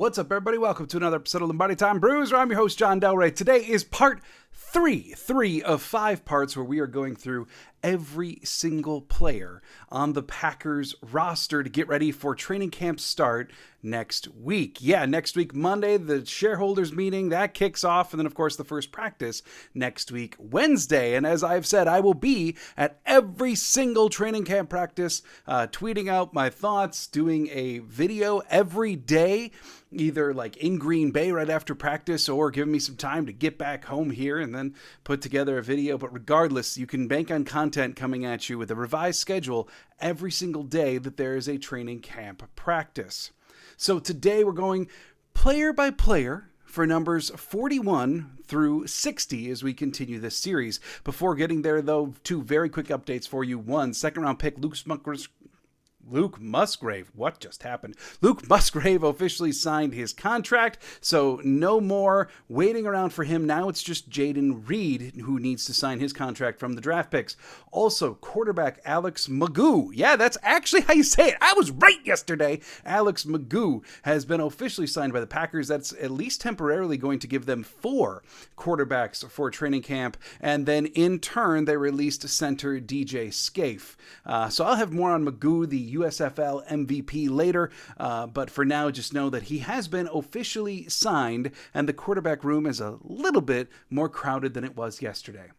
What's up, everybody? Welcome to another episode of Lombardi Time Brews, where I'm your host, John Delray. Today is part three of 5 parts where we are going through every single player on the Packers roster to get ready for training camp start next week. Yeah, next week, Monday, the shareholders meeting, that kicks off. And then, of course, the first practice next week, Wednesday. And as I've said, I will be at every single training camp practice, tweeting out my thoughts, doing a video every day, either like in Green Bay right after practice or giving me some time to get back home here and then put together a video. But regardless, you can bank on content coming at you with a revised schedule every single day that there is a training camp practice. So today we're going player by player for numbers 41 through 60 as we continue this series. Before getting there, though, 2 very quick updates for you. 1, second-round pick Luke Musgrave. What just happened? Luke Musgrave officially signed his contract, so no more waiting around for him. Now it's just Jaden Reed who needs to sign his contract from the draft picks. Also, quarterback Alex McGough. Yeah, that's actually how you say it. I was right yesterday. Alex McGough has been officially signed by the Packers. That's at least temporarily going to give them 4 quarterbacks for training camp. And then in turn, they released center DJ Scaife. So I'll have more on McGough, the USFL MVP, later, but for now, just know that he has been officially signed, and the quarterback room is a little bit more crowded than it was yesterday.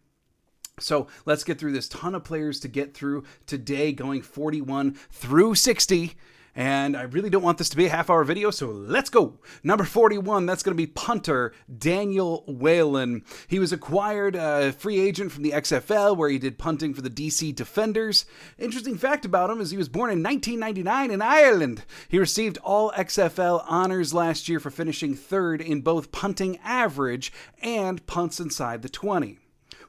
So let's get through this ton of players to get through today, going 41 through 60. And I really don't want this to be a half-hour video, so let's go. Number 41, that's going to be punter Daniel Whelan. He was acquired a free agent from the XFL, where he did punting for the DC Defenders. Interesting fact about him is he was born in 1999 in Ireland. He received all XFL honors last year for finishing 3rd in both punting average and punts inside the 20.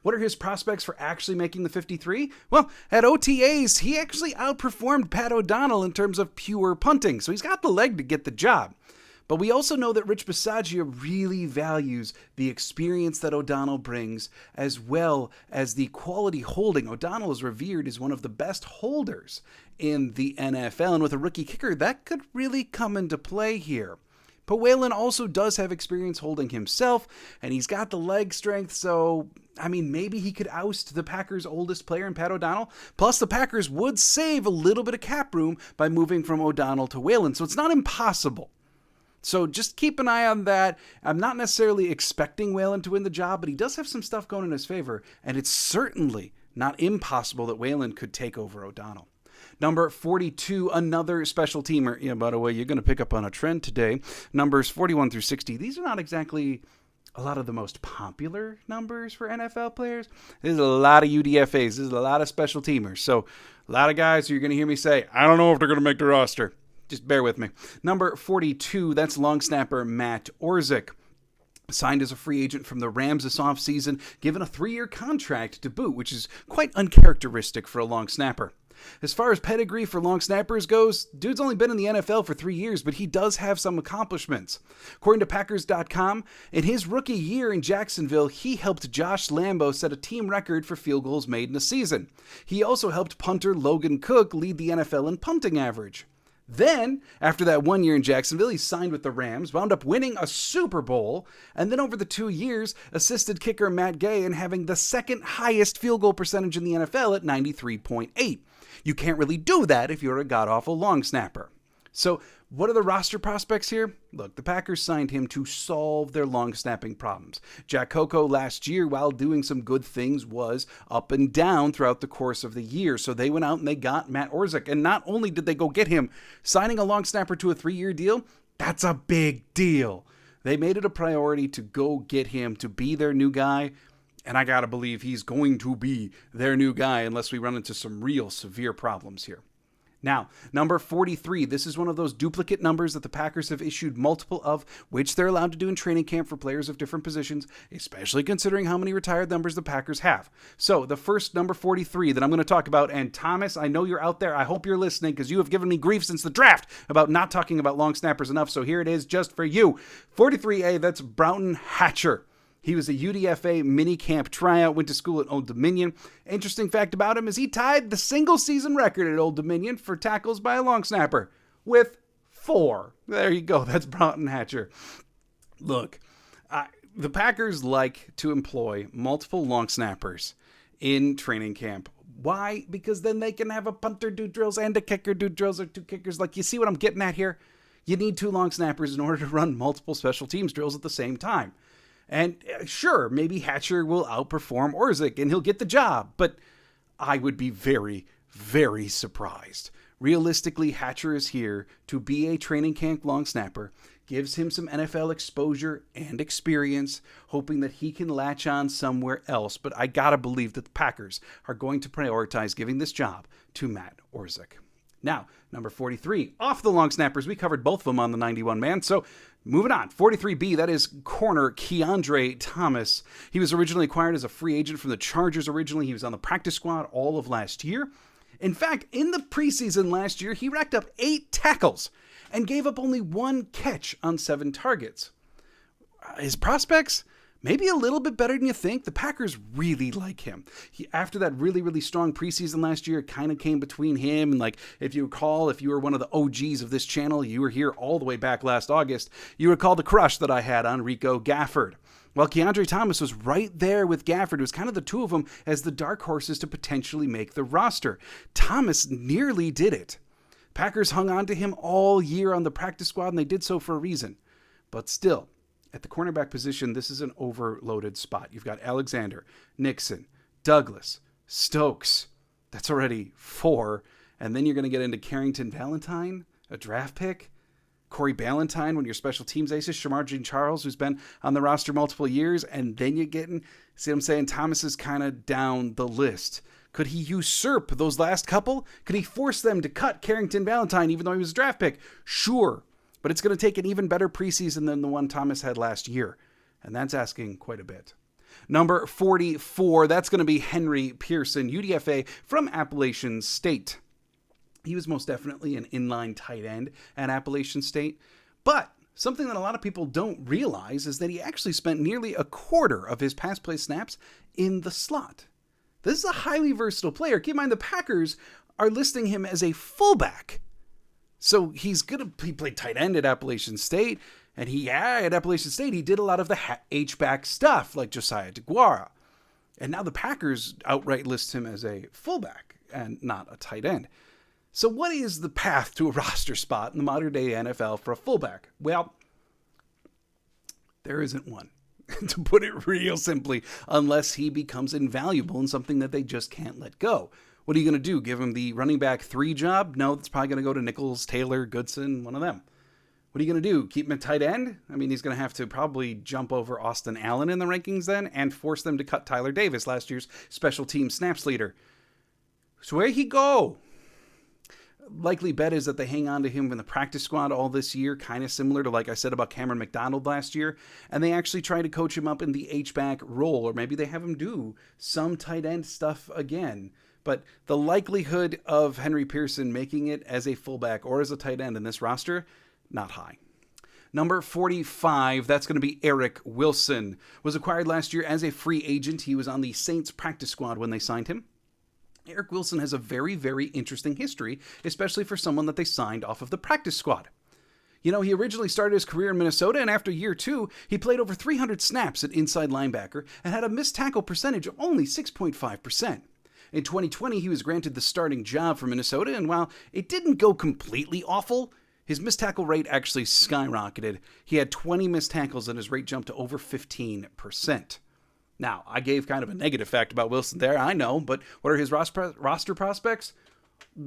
What are his prospects for actually making the 53? Well, at OTAs, he actually outperformed Pat O'Donnell in terms of pure punting, so he's got the leg to get the job. But we also know that Rich Bisaccia really values the experience that O'Donnell brings, as well as the quality holding. O'Donnell is revered as one of the best holders in the NFL, and with a rookie kicker, that could really come into play here. But Whelan also does have experience holding himself, and he's got the leg strength, so, I mean, maybe he could oust the Packers' oldest player in Pat O'Donnell. Plus, the Packers would save a little bit of cap room by moving from O'Donnell to Whelan, so it's not impossible. So just keep an eye on that. I'm not necessarily expecting Whelan to win the job, but he does have some stuff going in his favor, and it's certainly not impossible that Whelan could take over O'Donnell. Number 42, another special teamer. Yeah, by the way, you're going to pick up on a trend today. Numbers 41 through 60. These are not exactly a lot of the most popular numbers for NFL players. There's a lot of UDFAs. There's a lot of special teamers. So a lot of guys who you're going to hear me say, I don't know if they're going to make the roster. Just bear with me. Number 42, that's long snapper Matt Orzik. Signed as a free agent from the Rams this offseason, given a 3-year contract to boot, which is quite uncharacteristic for a long snapper. As far as pedigree for long snappers goes, dude's only been in the NFL for 3 years, but he does have some accomplishments. According to Packers.com, in his rookie year in Jacksonville, he helped Josh Lambo set a team record for field goals made in a season. He also helped punter Logan Cook lead the NFL in punting average. Then, after that 1 year in Jacksonville, he signed with the Rams, wound up winning a Super Bowl, and then over the 2 years, assisted kicker Matt Gay in having the 2nd highest field goal percentage in the NFL at 93.8. You can't really do that if you're a god-awful long snapper. So, what are the roster prospects here? Look, the Packers signed him to solve their long snapping problems. Jack Coco last year, while doing some good things, was up and down throughout the course of the year. So they went out and they got Matt Orzik. And not only did they go get him, signing a long snapper to a 3-year deal, that's a big deal. They made it a priority to go get him to be their new guy. And I gotta believe he's going to be their new guy unless we run into some real severe problems here. Now, number 43, this is one of those duplicate numbers that the Packers have issued multiple of, which they're allowed to do in training camp for players of different positions, especially considering how many retired numbers the Packers have. So, the first number 43 that I'm going to talk about, and Thomas, I know you're out there, I hope you're listening, because you have given me grief since the draft about not talking about long snappers enough, so here it is just for you. 43A, that's Broughton Hatcher. He was a UDFA minicamp tryout, went to school at Old Dominion. Interesting fact about him is he tied the single-season record at Old Dominion for tackles by a long snapper with 4. There you go. That's Broughton Hatcher. Look, the Packers like to employ multiple long snappers in training camp. Why? Because then they can have a punter do drills and a kicker do drills, or 2 kickers. Like, you see what I'm getting at here? You need 2 long snappers in order to run multiple special teams drills at the same time. And sure, maybe Hatcher will outperform Orzik and he'll get the job, but I would be very, very surprised. Realistically, Hatcher is here to be a training camp long snapper, gives him some NFL exposure and experience, hoping that he can latch on somewhere else. But I gotta believe that the Packers are going to prioritize giving this job to Matt Orzik. Now, number 43, off the long snappers. We covered both of them on the 91 man. So moving on, 43B, that is corner Keandre Thomas. He was originally acquired as a free agent from the Chargers originally. He was on the practice squad all of last year. In fact, in the preseason last year, he racked up 8 tackles and gave up only 1 catch on 7 targets. His prospects, maybe a little bit better than you think. The Packers really like him. After that really, really strong preseason last year, it kind of came between him and, like, if you recall, if you were one of the OGs of this channel, you were here all the way back last August, you recall the crush that I had on Rico Gafford. Well, Keandre Thomas was right there with Gafford. It was kind of the 2 of them as the dark horses to potentially make the roster. Thomas nearly did it. Packers hung on to him all year on the practice squad, and they did so for a reason. But still, at the cornerback position, this is an overloaded spot. You've got Alexander, Nixon, Douglas, Stokes. That's already 4. And then you're going to get into Carrington Valentine, a draft pick. Corey Ballantyne, one of your special teams aces, Shamar Jean-Charles, who's been on the roster multiple years, and then you're getting, see what I'm saying, Thomas is kind of down the list. Could he usurp those last couple? Could he force them to cut Carrington Valentine even though he was a draft pick? Sure, but it's going to take an even better preseason than the one Thomas had last year, and that's asking quite a bit. Number 44, that's going to be Henry Pearson, UDFA from Appalachian State. He was most definitely an inline tight end at Appalachian State. But something that a lot of people don't realize is that he actually spent nearly a quarter of his pass play snaps in the slot. This is a highly versatile player. Keep in mind, the Packers are listing him as a fullback. So he played tight end at Appalachian State. And at Appalachian State, he did a lot of the H-back stuff like Josiah DeGuara. And now the Packers outright list him as a fullback and not a tight end. So what is the path to a roster spot in the modern day NFL for a fullback? Well, there isn't one, to put it real simply, unless he becomes invaluable in something that they just can't let go. What are you going to do? Give him the running back 3 job? No, that's probably going to go to Nichols, Taylor, Goodson, one of them. What are you going to do? Keep him at tight end? I mean, he's going to have to probably jump over Austin Allen in the rankings then and force them to cut Tyler Davis, last year's special team snaps leader. So where he go? Likely bet is that they hang on to him in the practice squad all this year, kind of similar to, like I said about Cameron McDonald last year, and they actually try to coach him up in the H-back role, or maybe they have him do some tight end stuff again. But the likelihood of Henry Pearson making it as a fullback or as a tight end in this roster, not high. Number 45, that's going to be Eric Wilson. Was acquired last year as a free agent. He was on the Saints practice squad when they signed him. Eric Wilson has a very, very interesting history, especially for someone that they signed off of the practice squad. You know, he originally started his career in Minnesota, and after year 2, he played over 300 snaps at inside linebacker and had a missed tackle percentage of only 6.5%. In 2020, he was granted the starting job for Minnesota, and while it didn't go completely awful, his missed tackle rate actually skyrocketed. He had 20 missed tackles, and his rate jumped to over 15%. Now, I gave kind of a negative fact about Wilson there, I know, but what are his roster prospects?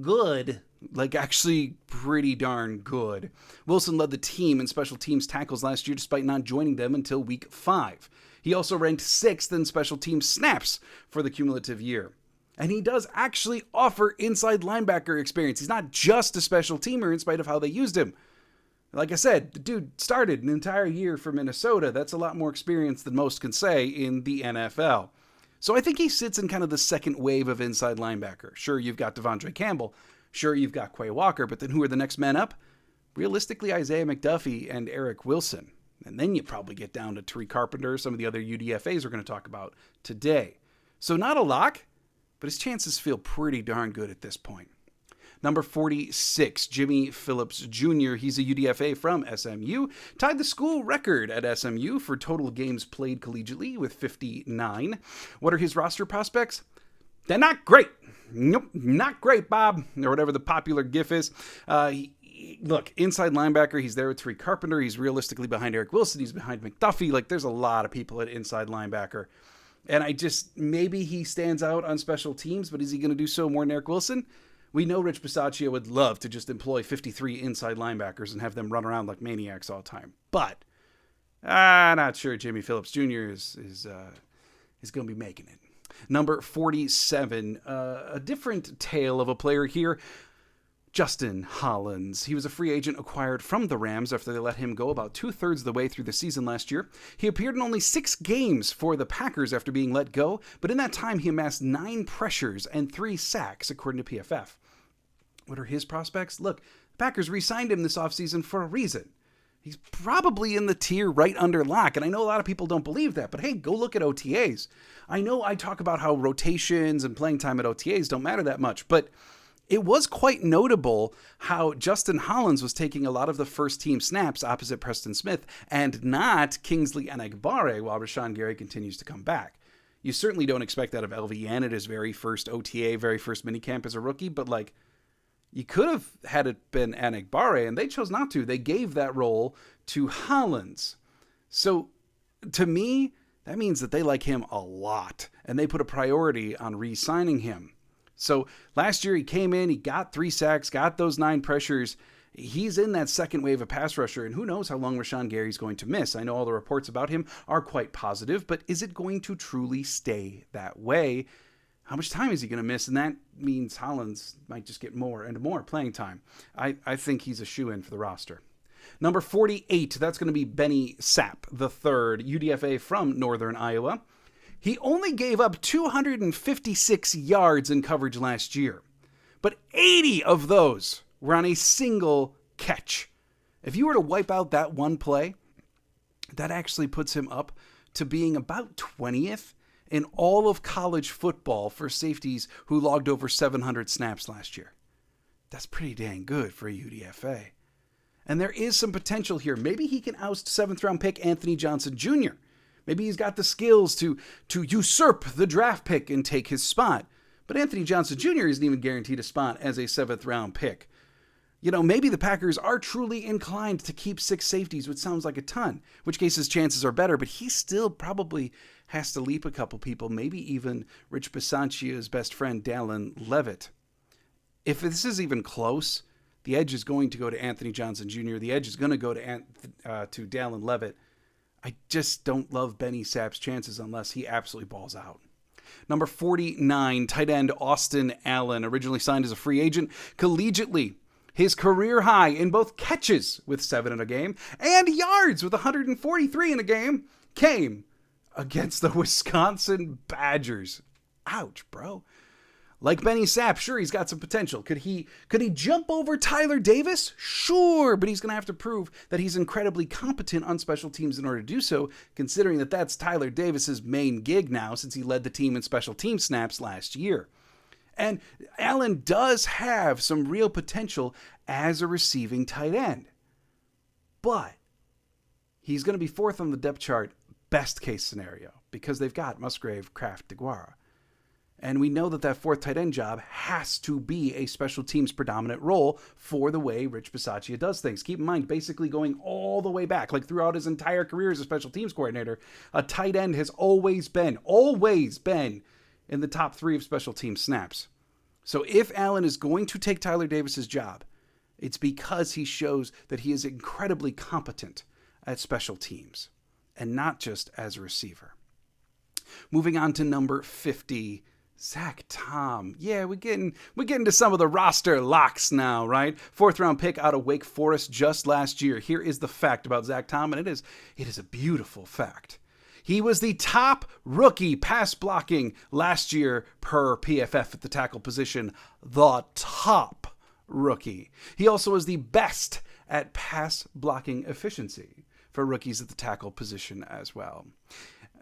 Good. Like, actually pretty darn good. Wilson led the team in special teams tackles last year despite not joining them until week 5. He also ranked 6th in special teams snaps for the cumulative year. And he does actually offer inside linebacker experience. He's not just a special teamer in spite of how they used him. Like I said, the dude started an entire year for Minnesota. That's a lot more experience than most can say in the NFL. So I think he sits in kind of the second wave of inside linebacker. Sure, you've got Devonta Campbell. Sure, you've got Quay Walker. But then who are the next men up? Realistically, Isaiah McDuffie and Eric Wilson. And then you probably get down to Tariq Carpenter, some of the other UDFAs we're going to talk about today. So not a lock, but his chances feel pretty darn good at this point. Number 46, Jimmy Phillips Jr. He's a UDFA from SMU. Tied the school record at SMU for total games played collegiately with 59. What are his roster prospects? They're not great. Nope, not great, Bob, or whatever the popular gif is. Look, inside linebacker, he's there with Tariq Carpenter. He's realistically behind Eric Wilson. He's behind McDuffie. Like, there's a lot of people at inside linebacker. And maybe he stands out on special teams, but is he going to do so more than Eric Wilson? We know Rich Bisaccia would love to just employ 53 inside linebackers and have them run around like maniacs all the time. But I'm not sure Jimmy Phillips Jr. is going to be making it. Number 47, a different tale of a player here. Justin Hollins. He was a free agent acquired from the Rams after they let him go about 2/3 of the way through the season last year. He appeared in only 6 games for the Packers after being let go, but in that time he amassed 9 pressures and 3 sacks, according to PFF. What are his prospects? Look, the Packers re-signed him this offseason for a reason. He's probably in the tier right under lock, and I know a lot of people don't believe that, but hey, go look at OTAs. I know I talk about how rotations and playing time at OTAs don't matter that much, but it was quite notable how Justin Hollins was taking a lot of the first-team snaps opposite Preston Smith and not Kingsley Agbarre while Rashawn Gary continues to come back. You certainly don't expect that of LVN at his very first OTA, very first minicamp as a rookie, but like, you could have had it been Agbarre, and they chose not to. They gave that role to Hollins. So, to me, that means that they like him a lot, and they put a priority on re-signing him. So last year he came in, he got 3 sacks, got those 9 pressures. He's in that second wave of pass rusher, and who knows how long Rashawn Gary's going to miss. I know all the reports about him are quite positive, but is it going to truly stay that way? How much time is he going to miss? And that means Hollins might just get more and more playing time. I think he's a shoo-in for the roster. Number 48, that's going to be Benny Sapp III, UDFA from Northern Iowa. He only gave up 256 yards in coverage last year, but 80 of those were on a single catch. If you were to wipe out that one play, that actually puts him up to being about 20th in all of college football for safeties who logged over 700 snaps last year. That's pretty dang good for a UDFA. And there is some potential here. Maybe he can oust 7th-round pick Anthony Johnson Jr., Maybe he's got the skills to usurp the draft pick and take his spot. But Anthony Johnson Jr. isn't even guaranteed a spot as a 7th-round pick. You know, maybe the Packers are truly inclined to keep 6 safeties, which sounds like a ton, which case his chances are better, but he still probably has to leap a couple people, maybe even Rich Bisaccia's best friend, Dallin Levitt. If this is even close, the edge is going to go to Anthony Johnson Jr. The edge is going to go to Dallin Levitt. I just don't love Benny Sapp's chances unless he absolutely balls out. Number 49, tight end Austin Allen, originally signed as a free agent collegiately. His career high in both catches with 7 in a game and yards with 143 in a game came against the Wisconsin Badgers. Ouch, bro. Like Benny Sapp, sure, he's got some potential. Could he jump over Tyler Davis? Sure, but he's going to have to prove that he's incredibly competent on special teams in order to do so, considering that that's Tyler Davis's main gig now since he led the team in special team snaps last year. And Allen does have some real potential as a receiving tight end. But he's going to be 4th on the depth chart, best case scenario, because they've got Musgrave, Kraft, Agbarre. And we know that 4th tight end job has to be a special teams predominant role for the way Rich Bisaccia does things. Keep in mind, basically going all the way back, like throughout his entire career as a special teams coordinator, a tight end has always been in the top 3 of special team snaps. So if Allen is going to take Tyler Davis's job, it's because he shows that he is incredibly competent at special teams and not just as a receiver. Moving on to number 50, Zach Tom. Yeah, we're getting to some of the roster locks now, right? 4th-round pick out of Wake Forest just last year. Here is the fact about Zach Tom, and it is a beautiful fact. He was the top rookie pass blocking last year per PFF at the tackle position. The top rookie. He also was the best at pass blocking efficiency for rookies at the tackle position as well.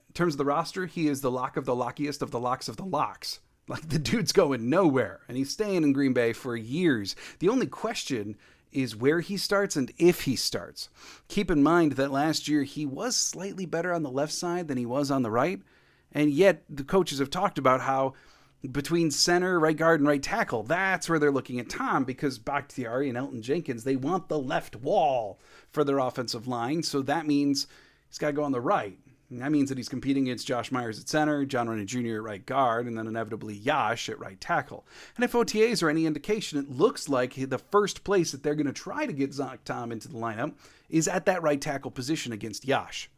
In terms of the roster, he is the lock of the lockiest of the locks of the locks. Like, the dude's going nowhere, and he's staying in Green Bay for years. The only question is where he starts and if he starts. Keep in mind that last year he was slightly better on the left side than he was on the right, and yet the coaches have talked about how between center, right guard, and right tackle, that's where they're looking at Tom, because Bakhtiari and Elton Jenkins, they want the left wall for their offensive line, so that means he's got to go on the right. And that means that he's competing against Josh Myers at center, John Rennie Jr. at right guard, and then inevitably Yash at right tackle. And if OTAs are any indication, it looks like the first place that they're going to try to get Zach Tom into the lineup is at that right tackle position against Yash.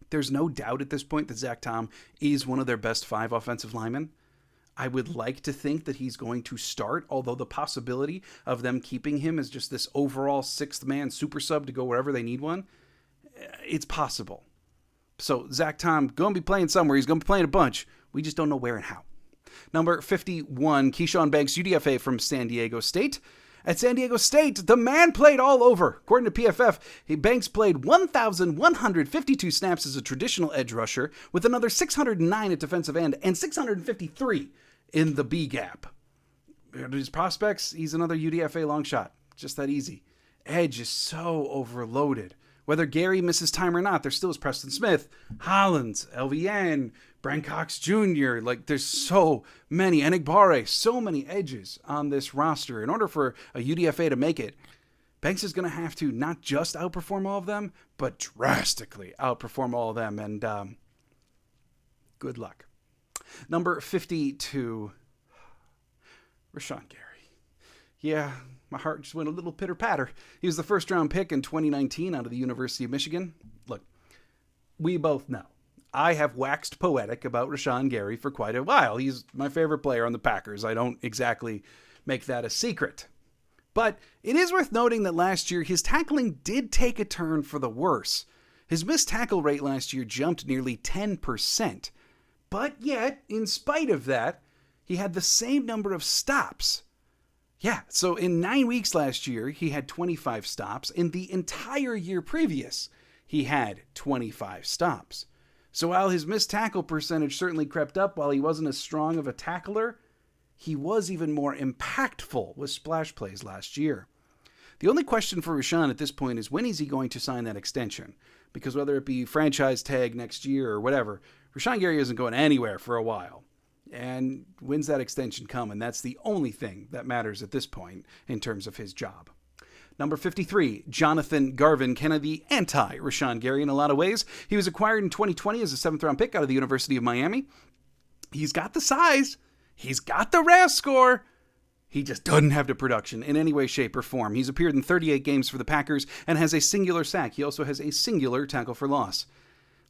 There's no doubt at this point that Zach Tom is one of their best 5 offensive linemen. I would like to think that he's going to start, although the possibility of them keeping him as just this overall 6th-man super sub to go wherever they need one, it's possible. So Zach Tom going to be playing somewhere. He's going to be playing a bunch. We just don't know where and how. Number 51, Keyshawn Banks, UDFA from San Diego State. At San Diego State, the man played all over. According to PFF, Banks played 1,152 snaps as a traditional edge rusher, with another 609 at defensive end and 653 in the B gap. His prospects, he's another UDFA long shot. Just that easy. Edge is so overloaded. Whether Gary misses time or not, there still is Preston Smith, Hollins, LVN, Brenton Cox Jr. Like, there's so many. And Agbarre, so many edges on this roster. In order for a UDFA to make it, Banks is going to have to not just outperform all of them, but drastically outperform all of them. And good luck. Number 52, Rashawn Gary. Yeah, my heart just went a little pitter-patter. He was the first-round pick in 2019 out of the University of Michigan. Look, we both know. I have waxed poetic about Rashawn Gary for quite a while. He's my favorite player on the Packers. I don't exactly make that a secret. But it is worth noting that last year, his tackling did take a turn for the worse. His missed tackle rate last year jumped nearly 10%. But yet, in spite of that, he had the same number of stops. Yeah, so in 9 weeks last year, he had 25 stops. In the entire year previous, he had 25 stops. So while his missed tackle percentage certainly crept up while he wasn't as strong of a tackler, he was even more impactful with splash plays last year. The only question for Rashawn at this point is when is he going to sign that extension? Because whether it be franchise tag next year or whatever, Rashawn Gary isn't going anywhere for a while. And when's that extension come? And that's the only thing that matters at this point in terms of his job. Number 53, Jonathan Garvin, kind of the anti-Rashawn Gary in a lot of ways. He was acquired in 2020 as a 7th-round pick out of the University of Miami. He's got the size. He's got the RAS score. He just doesn't have the production in any way, shape, or form. He's appeared in 38 games for the Packers and has a singular sack. He also has a singular tackle for loss.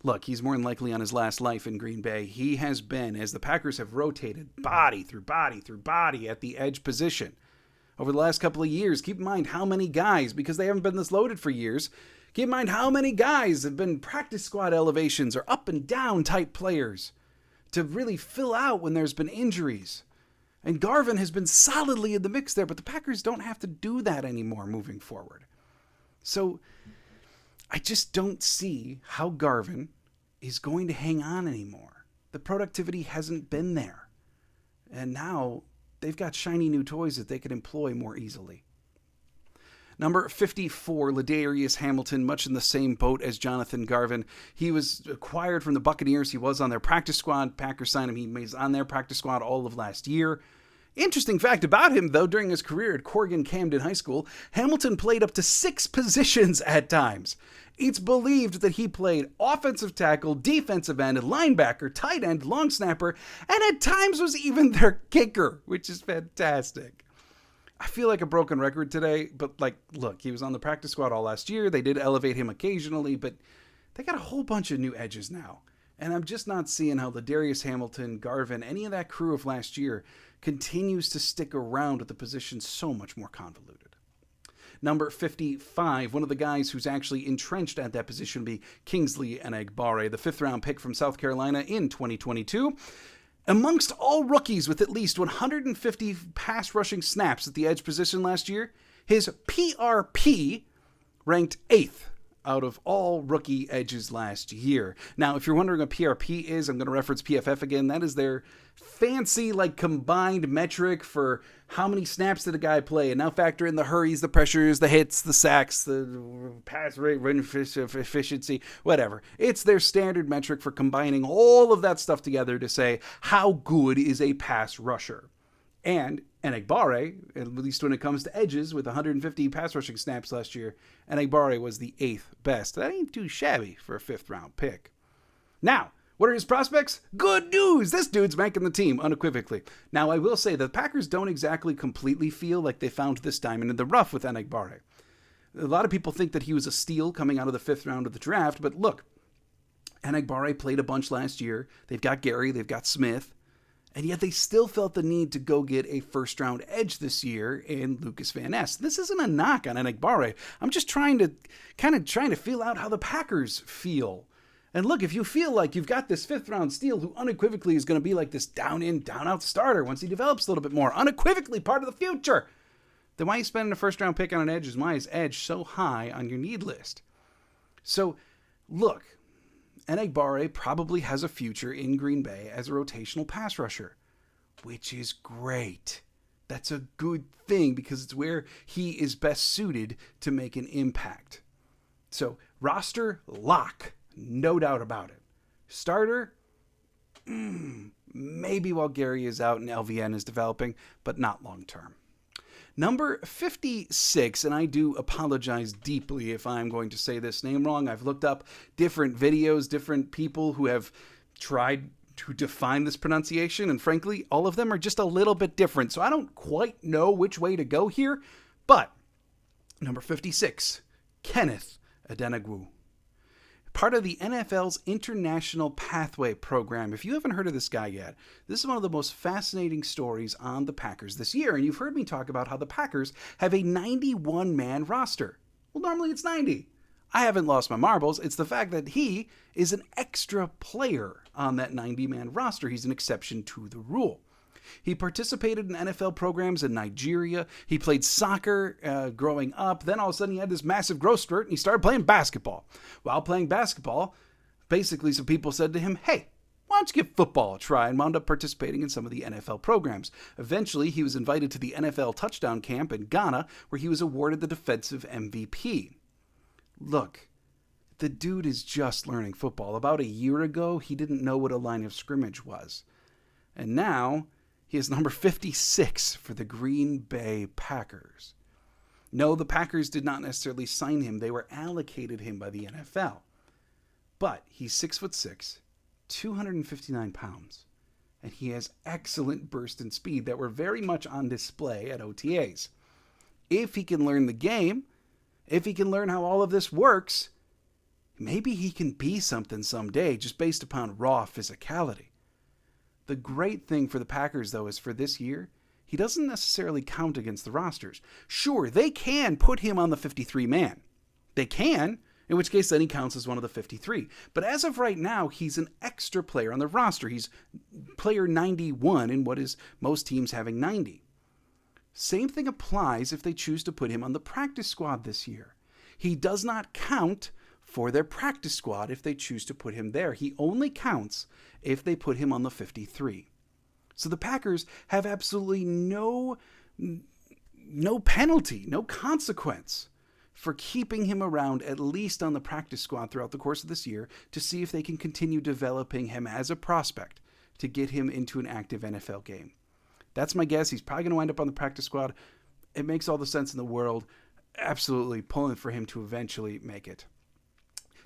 Look, he's more than likely on his last life in Green Bay. He has been, as the Packers have rotated body through body through body at the edge position over the last couple of years. Keep in mind how many guys, because they haven't been this loaded for years, keep in mind how many guys have been practice squad elevations or up and down type players to really fill out when there's been injuries. And Garvin has been solidly in the mix there, but the Packers don't have to do that anymore moving forward. So I just don't see how Garvin is going to hang on anymore. The productivity hasn't been there. And now they've got shiny new toys that they could employ more easily. Number 54, Ladarius Hamilton, much in the same boat as Jonathan Garvin. He was acquired from the Buccaneers. He was on their practice squad. Packers signed him. He was on their practice squad all of last year. Interesting fact about him, though, during his career at Corrigan Camden High School, Hamilton played up to 6 positions at times. It's believed that he played offensive tackle, defensive end, linebacker, tight end, long snapper, and at times was even their kicker, which is fantastic. I feel like a broken record today, but look, he was on the practice squad all last year. They did elevate him occasionally, but they got a whole bunch of new edges now. And I'm just not seeing how Ladarius Hamilton, Garvin, any of that crew of last year continues to stick around with the position so much more convoluted. Number 55, one of the guys who's actually entrenched at that position would be Kingsley Agbarre, the 5th-round pick from South Carolina in 2022. Amongst all rookies with at least 150 pass rushing snaps at the edge position last year, his PRP ranked 8th out of all rookie edges last year. Now, if you're wondering what PRP is, I'm going to reference PFF again. That is their fancy, combined metric for how many snaps did a guy play, and now factor in the hurries, the pressures, the hits, the sacks, the pass rate, run efficiency, whatever. It's their standard metric for combining all of that stuff together to say how good is a pass rusher. And Agbarre, at least when it comes to edges, with 150 pass rushing snaps last year, Agbarre was the 8th best. That ain't too shabby for a 5th-round pick. Now, what are his prospects? Good news! This dude's making the team, unequivocally. Now, I will say the Packers don't exactly completely feel like they found this diamond in the rough with Agbarre. A lot of people think that he was a steal coming out of the 5th round of the draft, but look, Agbarre played a bunch last year. They've got Gary, they've got Smith, and yet they still felt the need to go get a 1st-round edge this year in Lucas Van Ness. This isn't a knock on Agbarre. I'm just trying to feel out how the Packers feel. And look, if you feel like you've got this 5th-round steal who unequivocally is going to be like this down-in, down-out starter once he develops a little bit more, unequivocally part of the future, then why are you spending a 1st-round pick on an edge? Why is edge so high on your need list? So, look, Agbarre probably has a future in Green Bay as a rotational pass rusher, which is great. That's a good thing because it's where he is best suited to make an impact. So, roster lock. No doubt about it. Starter? Maybe while Gary is out and LVN is developing, but not long term. Number 56, and I do apologize deeply if I'm going to say this name wrong. I've looked up different videos, different people who have tried to define this pronunciation, and frankly, all of them are just a little bit different, so I don't quite know which way to go here, but number 56, Kenneth Adenugu. Part of the NFL's International Pathway Program. If you haven't heard of this guy yet, this is one of the most fascinating stories on the Packers this year. And you've heard me talk about how the Packers have a 91-man roster. Well, normally it's 90. I haven't lost my marbles. It's the fact that he is an extra player on that 90-man roster. He's an exception to the rule. He participated in NFL programs in Nigeria. He played soccer growing up. Then all of a sudden he had this massive growth spurt and he started playing basketball. While playing basketball, basically some people said to him, hey, why don't you give football a try? And wound up participating in some of the NFL programs. Eventually, he was invited to the NFL touchdown camp in Ghana, where he was awarded the defensive MVP. Look, the dude is just learning football. About a year ago, he didn't know what a line of scrimmage was. And now he is number 56 for the Green Bay Packers. No, the Packers did not necessarily sign him. They were allocated him by the NFL. But he's 6'6", 259 pounds, and he has excellent burst and speed that were very much on display at OTAs. If he can learn the game, if he can learn how all of this works, maybe he can be something someday just based upon raw physicality. The great thing for the Packers, though, is for this year, he doesn't necessarily count against the rosters. Sure, they can put him on the 53-man. They can, in which case then he counts as one of the 53. But as of right now, he's an extra player on the roster. He's player 91 in what is most teams having 90. Same thing applies if they choose to put him on the practice squad this year. He does not count for their practice squad if they choose to put him there. He only counts if they put him on the 53. So the Packers have absolutely no penalty, no consequence for keeping him around at least on the practice squad throughout the course of this year to see if they can continue developing him as a prospect to get him into an active NFL game. That's my guess. He's probably going to wind up on the practice squad. It makes all the sense in the world. Absolutely pulling for him to eventually make it.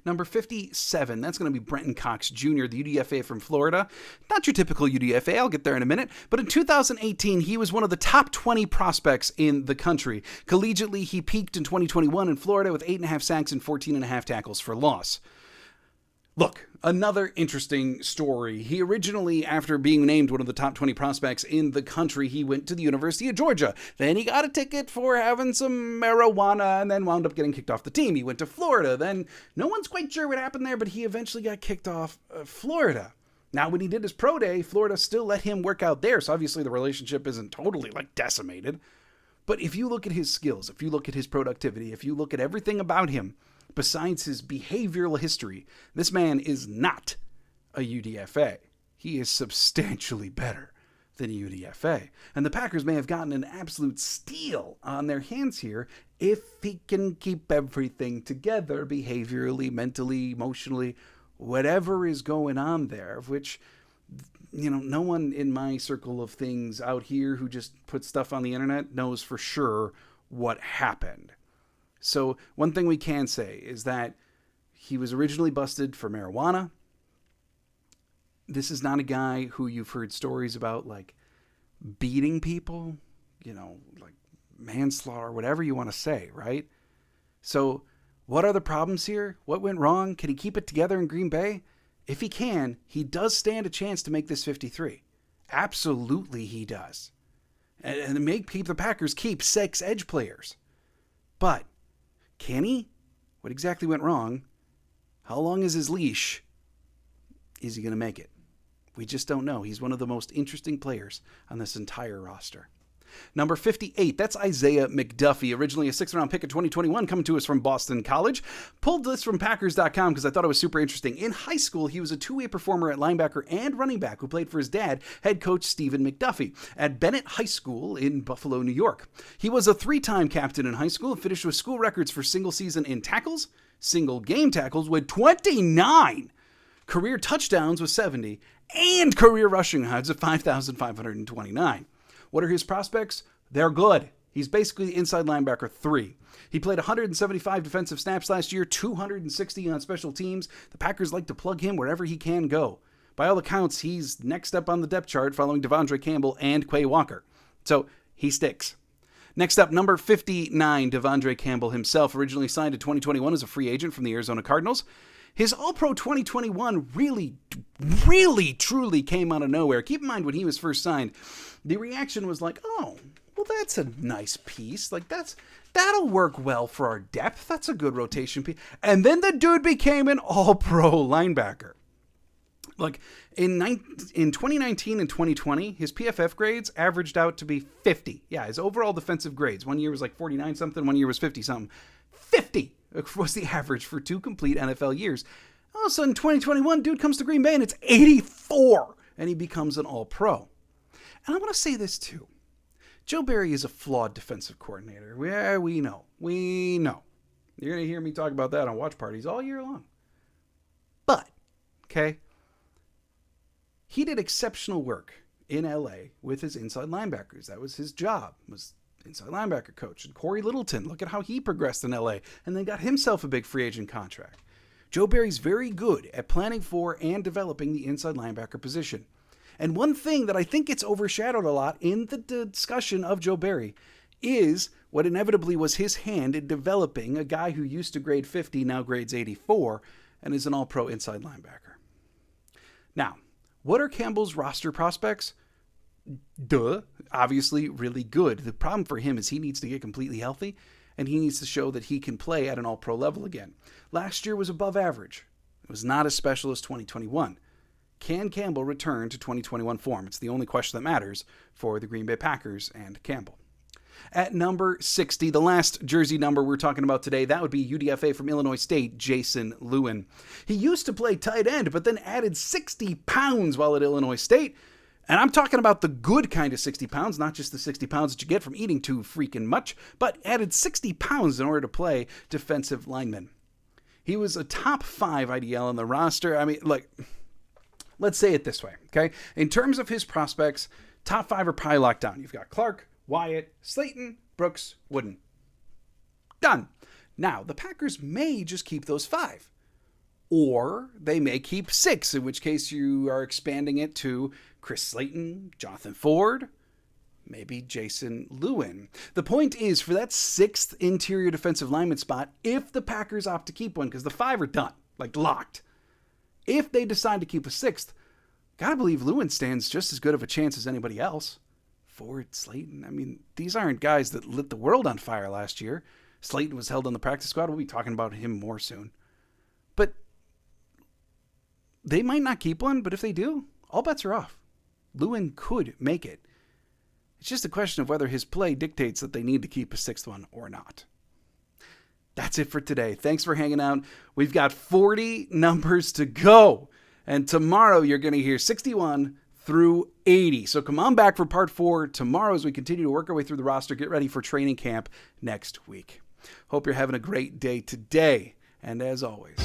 Number 57, that's going to be Brenton Cox Jr., the UDFA from Florida. Not your typical UDFA, I'll get there in a minute. But in 2018, he was one of the top 20 prospects in the country. Collegiately, he peaked in 2021 in Florida with 8.5 sacks and 14.5 tackles for loss. Look, another interesting story. He originally, after being named one of the top 20 prospects in the country, he went to the University of Georgia. Then he got a ticket for having some marijuana and then wound up getting kicked off the team. He went to Florida. Then no one's quite sure what happened there, but he eventually got kicked off Florida. Now, when he did his pro day, Florida still let him work out there, so obviously the relationship isn't totally, decimated. But if you look at his skills, if you look at his productivity, if you look at everything about him, besides his behavioral history, this man is not a UDFA. He is substantially better than a UDFA. And the Packers may have gotten an absolute steal on their hands here if he can keep everything together behaviorally, mentally, emotionally, whatever is going on there, which, no one in my circle of things out here who just puts stuff on the internet knows for sure what happened. So one thing we can say is that he was originally busted for marijuana. This is not a guy who you've heard stories about, like, beating people, like manslaughter, whatever you want to say, right? So what are the problems here? What went wrong? Can he keep it together in Green Bay? If he can, he does stand a chance to make this 53. Absolutely he does. And keep the Packers keep 6 edge players. But can he? What exactly went wrong? How long is his leash? Is he going to make it? We just don't know. He's one of the most interesting players on this entire roster. Number 58, that's Isaiah McDuffie, originally a 6th-round pick in 2021, coming to us from Boston College. Pulled this from Packers.com because I thought it was super interesting. In high school, he was a two-way performer at linebacker and running back who played for his dad, head coach Stephen McDuffie, at Bennett High School in Buffalo, New York. He was a 3-time captain in high school and finished with school records for single season in tackles, single game tackles with 29, career touchdowns with 70, and career rushing yards of 5,529. What are his prospects? They're good. He's basically inside linebacker 3. He played 175 defensive snaps last year, 260 on special teams. The Packers like to plug him wherever he can go. By all accounts, he's next up on the depth chart following Devonta Campbell and Quay Walker. So he sticks. Next up, number 59, Devonta Campbell himself, originally signed in 2021 as a free agent from the Arizona Cardinals. His All-Pro 2021 really, truly came out of nowhere. Keep in mind, when he was first signed, the reaction was like, oh, well, that's a nice piece. Like, that'll work well for our depth. That's a good rotation piece. And then the dude became an All-Pro linebacker. Like, in 2019 and 2020, his PFF grades averaged out to be 50. Yeah, his overall defensive grades. One year was like 49-something, one year was 50-something. 50 was the average for 2 complete NFL years. All of a sudden, 2021, dude comes to Green Bay and it's 84, and he becomes an All-Pro. And I want to say this too. Joe Barry is a flawed defensive coordinator. Yeah, we know. You're going to hear me talk about that on watch parties all year long. But, okay, he did exceptional work in LA with his inside linebackers. That was his job, was inside linebacker coach. And Corey Littleton, look at how he progressed in LA and then got himself a big free agent contract. Joe Barry's very good at planning for and developing the inside linebacker position. And one thing that I think gets overshadowed a lot in the discussion of Joe Barry is what inevitably was his hand in developing a guy who used to grade 50, now grades 84, and is an All-Pro inside linebacker. Now, what are Campbell's roster prospects? Obviously really good. The problem for him is he needs to get completely healthy, and he needs to show that he can play at an All-Pro level again. Last year was above average. It was not as special as 2021. Can Campbell return to 2021 form? It's the only question that matters for the Green Bay Packers and Campbell. At number 60, the last jersey number we're talking about today, that would be UDFA from Illinois State, Jason Lewin. He used to play tight end, but then added 60 pounds while at Illinois State. And I'm talking about the good kind of 60 pounds, not just the 60 pounds that you get from eating too freaking much, but added 60 pounds in order to play defensive lineman. He was a top 5 IDL on the roster. I mean, like, let's say it this way, okay? In terms of his prospects, top 5 are probably locked down. You've got Clark, Wyatt, Slayton, Brooks, Wooden. Done. Now, the Packers may just keep those 5. Or they may keep 6, in which case you are expanding it to Chris Slayton, Jonathan Ford, maybe Jason Lewin. The point is, for that 6th interior defensive lineman spot, if the Packers opt to keep one, because the 5 are done, like locked. If they decide to keep a 6th, gotta believe Lewin stands just as good of a chance as anybody else. Ford, Slayton, I mean, these aren't guys that lit the world on fire last year. Slayton was held on the practice squad. We'll be talking about him more soon. But they might not keep one, but if they do, all bets are off. Lewin could make it. It's just a question of whether his play dictates that they need to keep a 6th one or not. That's it for today. Thanks for hanging out. We've got 40 numbers to go. And tomorrow you're going to hear 61 through 80. So come on back for part 4 tomorrow as we continue to work our way through the roster. Get ready for training camp next week. Hope you're having a great day today. And as always,